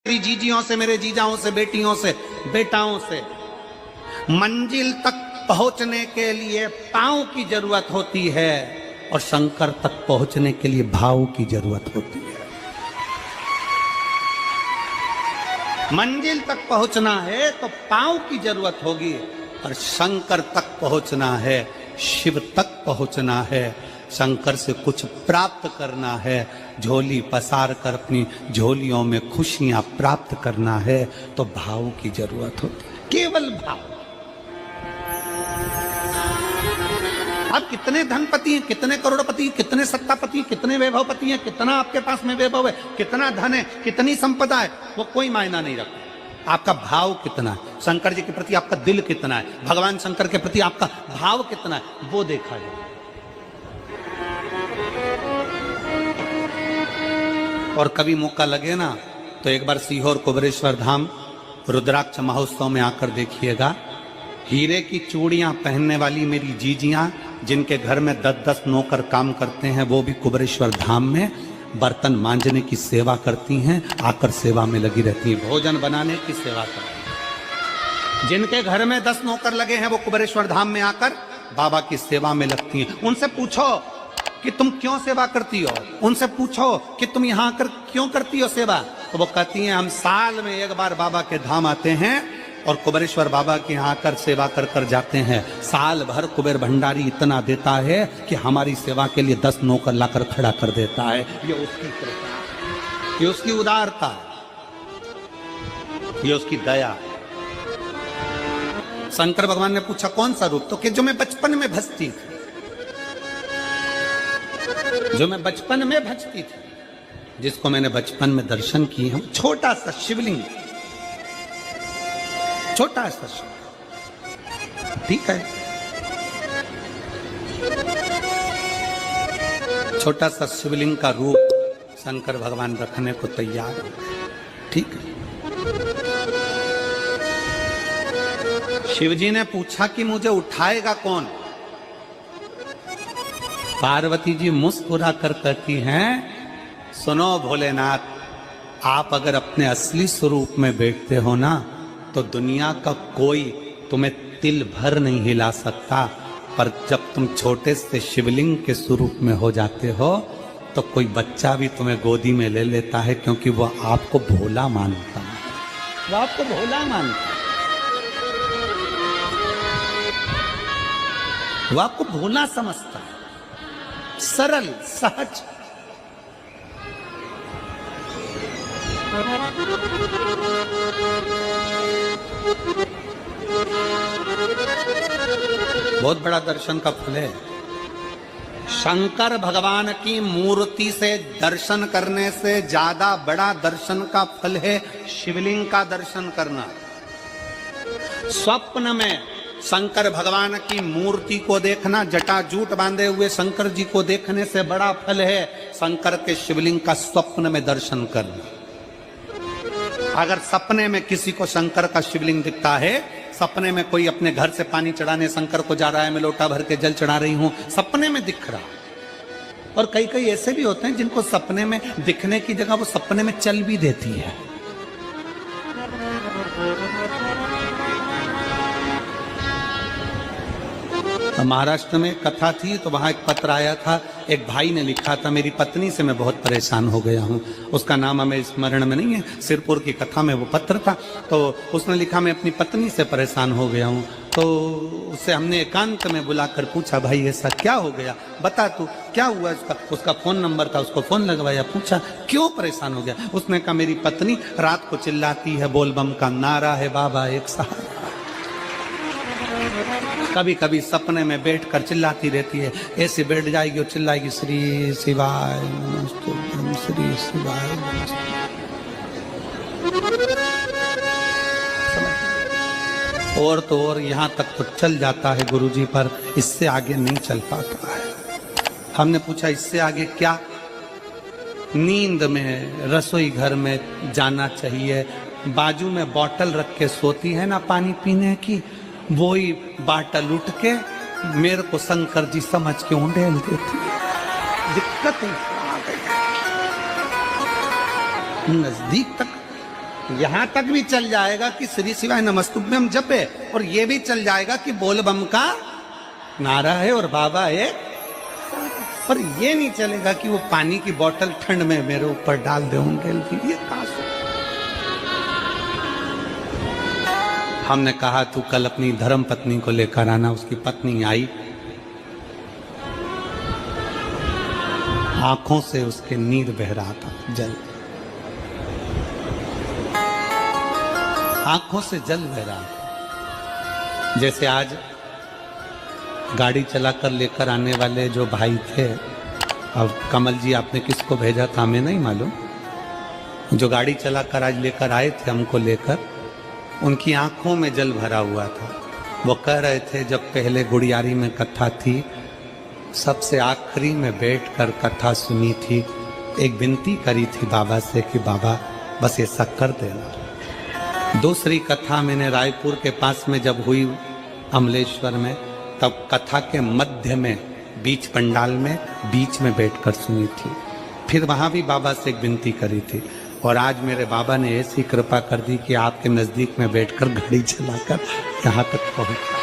मेरी जीजियों से, मेरे जीजाओं से, बेटियों से, बेटाओं से। मंजिल तक पहुंचने के लिए पांव की जरूरत होती है और शंकर तक पहुंचने के लिए भाव की जरूरत होती है। मंजिल तक पहुंचना है तो पांव की जरूरत होगी, और शंकर तक पहुंचना है, शिव तक पहुंचना है, शंकर से कुछ प्राप्त करना है, झोली पसार कर अपनी झोलियों में खुशियां प्राप्त करना है, तो भाव की जरूरत होती है, केवल भाव। आप कितने धनपति हैं, कितने करोड़पति, कितने सत्तापति, कितने वैभवपति हैं, कितना आपके पास में वैभव है, कितना धन है, कितनी संपदा है, वो कोई मायना नहीं रखता। आपका भाव कितना है, शंकर जी के प्रति आपका दिल कितना है, भगवान शंकर के प्रति आपका भाव कितना है, वो देखा जाए। और कभी मौका लगे ना तो एक बार सीहोर कुबेरेश्वर धाम रुद्राक्ष महोत्सव में आकर देखिएगा। हीरे की चूड़ियां पहनने वाली मेरी जीजियां, जिनके घर में 10-10 नौकर काम करते हैं, वो भी कुबेरेश्वर धाम में बर्तन मांजने की सेवा करती हैं, आकर सेवा में लगी रहती हैं, भोजन बनाने की सेवा करती हैं। जिनके घर में 10 नौकर लगे हैं, वो कुबेरेश्वर धाम में आकर बाबा की सेवा में लगती हैं। उनसे पूछो कि तुम क्यों सेवा करती हो, उनसे पूछो कि तुम यहाँ आकर क्यों करती हो सेवा, तो वो कहती हैं हम साल में एक बार बाबा के धाम आते हैं और कुबेरेश्वर बाबा के यहाँ आकर सेवा कर कर जाते हैं। साल भर कुबेर भंडारी इतना देता है कि हमारी सेवा के लिए 10 नौकर लाकर खड़ा कर देता है। ये उसकी कृपा, ये उसकी उदारता, ये उसकी दया। शंकर भगवान ने पूछा कौन सा रूप, तो कि जो मैं बचपन में भजती थी, जो मैं बचपन में भजती थी, जिसको मैंने बचपन में दर्शन किए हैं, छोटा सा शिवलिंग, छोटा सा शिवलिंग, ठीक है, छोटा सा शिवलिंग का रूप शंकर भगवान रखने को तैयार हो गए, ठीक है। शिवजी ने पूछा कि मुझे उठाएगा कौन। पार्वती जी मुस्कुरा कर कहती हैं, सुनो भोलेनाथ, आप अगर अपने असली स्वरूप में बैठते हो ना, तो दुनिया का कोई तुम्हें तिल भर नहीं हिला सकता, पर जब तुम छोटे से शिवलिंग के स्वरूप में हो जाते हो तो कोई बच्चा भी तुम्हें गोदी में ले लेता है, क्योंकि वो आपको भोला मानता है, वो आपको भोला मानता है, वो आपको भोला समझता है, सरल सहज। बहुत बड़ा दर्शन का फल है। शंकर भगवान की मूर्ति से दर्शन करने से ज्यादा बड़ा दर्शन का फल है शिवलिंग का दर्शन करना। स्वप्न में शंकर भगवान की मूर्ति को देखना, जटाजूट बांधे हुए शंकर जी को देखने से बड़ा फल है शंकर के शिवलिंग का स्वप्न में दर्शन करना। अगर सपने में किसी को शंकर का शिवलिंग दिखता है, सपने में कोई अपने घर से पानी चढ़ाने शंकर को जा रहा है, मैं लोटा भर के जल चढ़ा रही हूं, सपने में दिख रहा। और कई कई ऐसे भी होते हैं जिनको सपने में दिखने की जगह वो सपने में चल भी देती है। महाराष्ट्र में कथा थी तो वहां एक पत्र आया था, एक भाई ने लिखा था, मेरी पत्नी से मैं बहुत परेशान हो गया हूं, उसका नाम हमें स्मरण में नहीं है, सिरपुर की कथा में वो पत्र था। तो उसने लिखा मैं अपनी पत्नी से परेशान हो गया हूं। तो उससे हमने एकांत में बुलाकर पूछा, भाई ऐसा क्या हो गया, बता तू क्या हुआ। उसका फोन नंबर था, उसको फोन लगवाया, पूछा क्यों परेशान हो गया। उसने कहा मेरी पत्नी रात को चिल्लाती है, बोलबम का नारा है बाबा एक सहारा, कभी कभी सपने में बैठकर चिल्लाती रहती है, ऐसे बैठ जाएगी और चिल्लाएगी श्री शिवाय नमस्तुभ्यं, श्री शिवाय नमस्तुभ्यं। और तो और यहाँ तक तो चल जाता है गुरुजी, पर इससे आगे नहीं चल पाता है। हमने पूछा इससे आगे क्या। नींद में रसोई घर में जाना चाहिए, बाजू में बोतल रख के सोती है ना पानी पीने की, वही बाटल उठ के मेरे को शंकर जी समझ के उंडेल देती है। दिक्कत आ गई, नजदीक तक यहां तक भी चल जाएगा कि श्री शिवाय नमस्तुभ्यम जपे, और ये भी चल जाएगा कि बोल बम का नारा है और बाबा है, पर ये नहीं चलेगा कि वो पानी की बोतल ठंड में मेरे ऊपर डाल दे होंगे। ये कहां से? हमने कहा तू कल अपनी धर्म पत्नी को लेकर आना। उसकी पत्नी आई, आंखों से उसके नीर बह रहा था, जल, आंखों से जल बह रहा था। जैसे आज गाड़ी चलाकर लेकर आने वाले जो भाई थे, अब कमल जी आपने किसको भेजा था हमें नहीं मालूम, जो गाड़ी चलाकर आज लेकर आए थे हमको लेकर, उनकी आंखों में जल भरा हुआ था। वो कह रहे थे जब पहले गुड़ियारी में कथा थी, सबसे आखिरी में बैठकर कथा सुनी थी, एक विनती करी थी बाबा से कि बाबा बस ऐसा कर देना। दूसरी कथा मैंने रायपुर के पास में जब हुई अमलेश्वर में, तब कथा के मध्य में बीच पंडाल में बीच में बैठकर सुनी थी। फिर वहां भी बाबा से एक विनती करी थी, और आज मेरे बाबा ने ऐसी कृपा कर दी कि आपके नजदीक में बैठकर गाड़ी चलाकर यहाँ तक पहुंचा।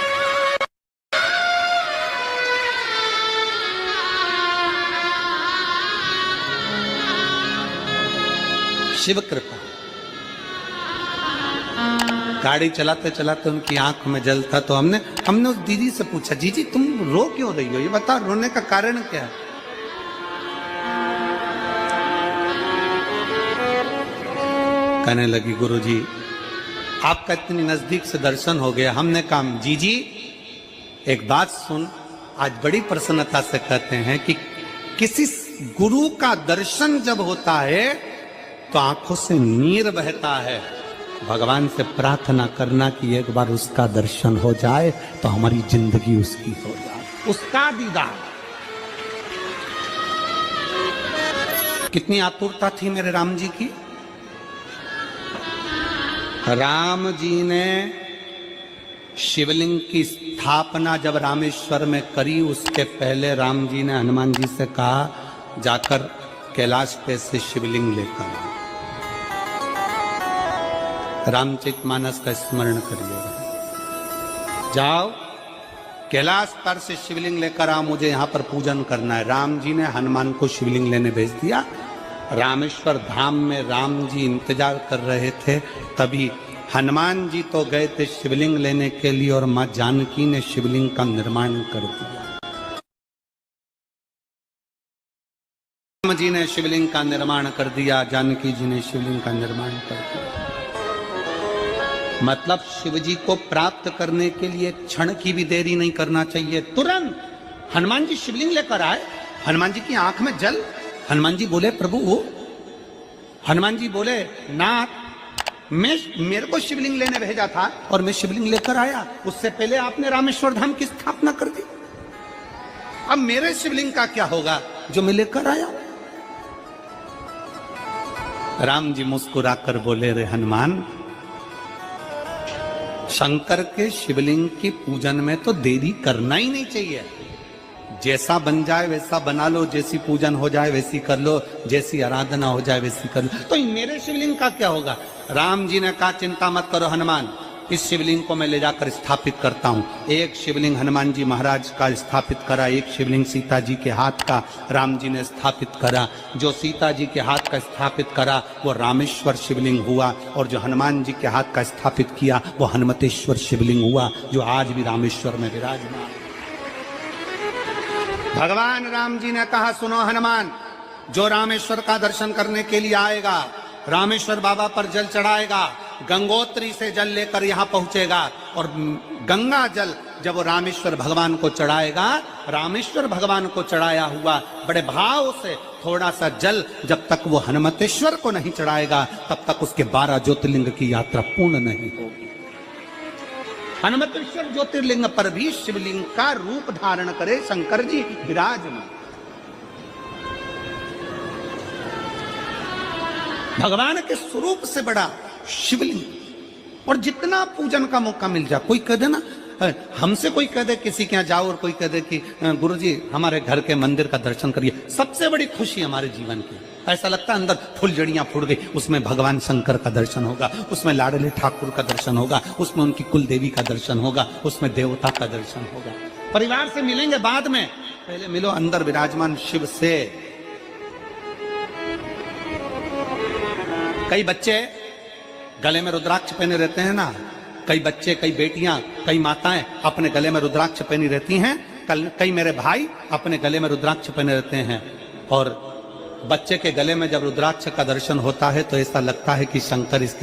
शिव कृपा। गाड़ी चलाते चलाते उनकी आंख में जल था, तो हमने उस दीदी से पूछा, जीजी तुम रो क्यों रही हो, ये बताओ रोने का कारण क्या है? कहने लगी गुरुजी आपका इतनी नजदीक से दर्शन हो गया। हमने कहा जीजी एक बात सुन, आज बड़ी प्रसन्नता से कहते हैं कि किसी गुरु का दर्शन जब होता है तो आंखों से नीर बहता है। भगवान से प्रार्थना करना कि एक बार उसका दर्शन हो जाए तो हमारी जिंदगी उसकी हो जाए, उसका दीदार। कितनी आतुरता थी मेरे राम जी की। राम जी ने शिवलिंग की स्थापना जब रामेश्वर में करी, उसके पहले राम जी ने हनुमान जी से कहा जाकर कैलाश पे से शिवलिंग लेकर आओ। रामचरितमानस का स्मरण करिएगा, जाओ कैलाश पर से शिवलिंग लेकर आओ, मुझे यहाँ पर पूजन करना है। राम जी ने हनुमान को शिवलिंग लेने भेज दिया। रामेश्वर धाम में राम जी इंतजार कर रहे थे, तभी हनुमान जी तो गए थे शिवलिंग लेने के लिए, और मां जानकी ने शिवलिंग का निर्माण कर दिया। राम जी ने शिवलिंग का निर्माण कर दिया, जानकी जी ने शिवलिंग का निर्माण कर दिया। मतलब शिव जी को प्राप्त करने के लिए क्षण की भी देरी नहीं करना चाहिए। तुरंत हनुमान जी शिवलिंग लेकर आए, हनुमान जी की आंख में जल। हनुमान जी बोले प्रभु, हनुमान जी बोले नाथ मेरे को शिवलिंग लेने भेजा था और मैं शिवलिंग लेकर आया, उससे पहले आपने रामेश्वर धाम की स्थापना कर दी। अब मेरे शिवलिंग का क्या होगा जो मैं लेकर आया? राम जी मुस्कुराकर बोले, रे हनुमान, शंकर के शिवलिंग की पूजन में तो देरी करना ही नहीं चाहिए। जैसा बन जाए वैसा बना लो, जैसी पूजन हो जाए वैसी कर लो, जैसी आराधना हो जाए वैसी कर लो। तो मेरे शिवलिंग का क्या होगा? राम जी ने कहा चिंता मत करो हनुमान, इस शिवलिंग को मैं ले जाकर स्थापित करता हूं। एक शिवलिंग हनुमान जी महाराज का स्थापित करा, एक शिवलिंग सीता जी के हाथ का राम जी ने स्थापित करा। जो सीता जी के हाथ का स्थापित करा वो रामेश्वर शिवलिंग हुआ, और जो हनुमान जी के हाथ का स्थापित किया वो हनुमतेश्वर शिवलिंग हुआ, जो आज भी रामेश्वर में विराजमान। भगवान राम जी ने कहा, सुनो हनुमान, जो रामेश्वर का दर्शन करने के लिए आएगा, रामेश्वर बाबा पर जल चढ़ाएगा, गंगोत्री से जल लेकर यहाँ पहुंचेगा, और गंगा जल जब वो रामेश्वर भगवान को चढ़ाएगा, रामेश्वर भगवान को चढ़ाया हुआ बड़े भाव से थोड़ा सा जल जब तक वो हनुमतेश्वर को नहीं चढ़ाएगा, तब तक उसके 12 ज्योतिर्लिंग की यात्रा पूर्ण नहीं होगी। हनुमतेश्वर ज्योतिर्लिंग पर भी शिवलिंग का रूप धारण करे शंकर जी विराजमान। भगवान के स्वरूप से बड़ा शिवलिंग, और जितना पूजन का मौका मिल जाए, कोई कह दे ना, हमसे कोई कह दे किसी के यहाँ जाओ और कोई कह दे कि गुरुजी हमारे घर के मंदिर का दर्शन करिए, सबसे बड़ी खुशी हमारे जीवन की। ऐसा लगता है अंदर फुलझड़ियां फूट गई, उसमें भगवान शंकर का दर्शन होगा, उसमें लाडले ठाकुर का दर्शन होगा, उसमें उनकी कुल देवी का दर्शन होगा, उसमें देवता का दर्शन होगा। परिवार से मिलेंगे बाद में, पहले मिलो अंदर विराजमान शिव से। कई बच्चे गले में रुद्राक्ष पहने रहते हैं ना, कई बच्चे, कई बेटियां, कई माताएं अपने गले में रुद्राक्ष पहनी रहती हैं, कई मेरे भाई अपने गले में रुद्राक्ष पहने रहते हैं। और बच्चे के गले में जब रुद्राक्ष का दर्शन होता है तो ऐसा लगता है कि शंकर इसके